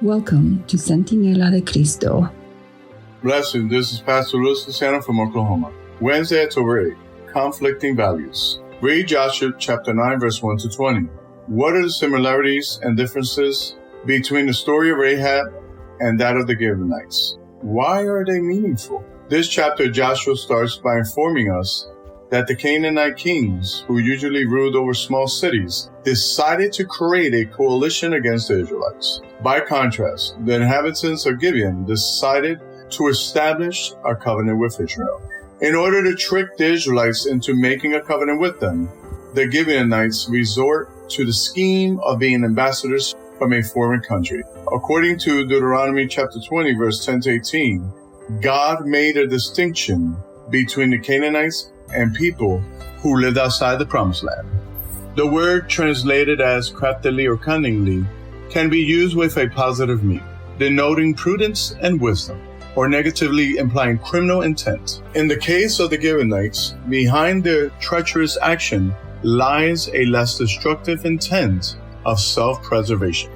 Welcome to Centinela de Cristo. Blessings, this is Pastor Luis Luciano from Oklahoma. Wednesday, October 8, Conflicting Values. Read Joshua chapter 9, verse 1 to 20. What are the similarities and differences between the story of Rahab and that of the Gibeonites? Why are they meaningful? This chapter, Joshua starts by informing us that the Canaanite kings, who usually ruled over small cities, decided to create a coalition against the Israelites. By contrast, the inhabitants of Gibeon decided to establish a covenant with Israel. In order to trick the Israelites into making a covenant with them, the Gibeonites resort to the scheme of being ambassadors from a foreign country. According to Deuteronomy chapter 20, verse 10 to 18, God made a distinction between the Canaanites and people who lived outside the Promised Land. The word translated as craftily or cunningly can be used with a positive meaning, denoting prudence and wisdom, or negatively implying criminal intent. In the case of the Gibeonites, behind their treacherous action lies a less destructive intent of self-preservation.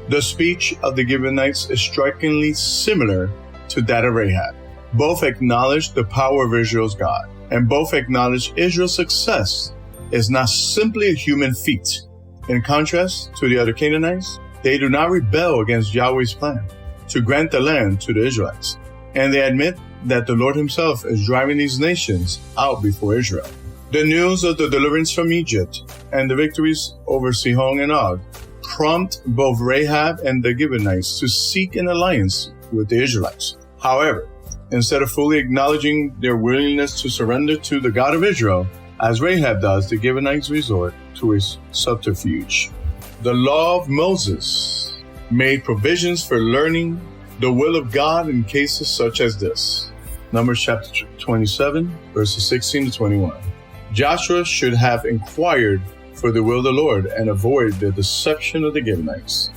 The speech of the Gibeonites is strikingly similar to that of Rahab. Both acknowledge the power of Israel's God, and both acknowledge Israel's success is not simply a human feat. In contrast to the other Canaanites, they do not rebel against Yahweh's plan to grant the land to the Israelites, and they admit that the Lord himself is driving these nations out before Israel. The news of the deliverance from Egypt and the victories over Sihon and Og prompt both Rahab and the Gibeonites to seek an alliance with the Israelites. However, instead of fully acknowledging their willingness to surrender to the God of Israel, as Rahab does, the Gibeonites resort to a subterfuge. The law of Moses made provisions for learning the will of God in cases such as this. Numbers chapter 27, verses 16 to 21. Joshua should have inquired for the will of the Lord and avoid the deception of the Gibeonites.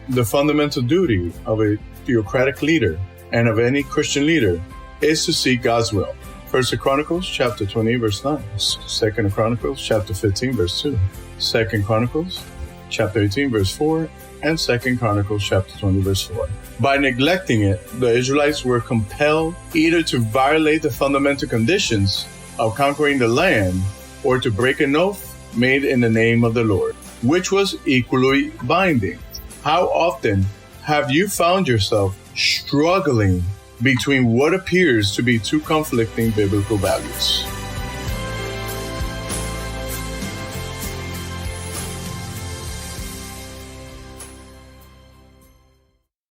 The fundamental duty of a theocratic leader and of any Christian leader is to seek God's will. 1 Chronicles chapter 28 verse 9, 2 Chronicles chapter 15 verse 2, 2 Chronicles chapter 18 verse 4, and 2 Chronicles chapter 20 verse 4. By neglecting it, the Israelites were compelled either to violate the fundamental conditions of conquering the land or to break an oath made in the name of the Lord, which was equally binding. How often have you found yourself struggling between what appears to be two conflicting biblical values?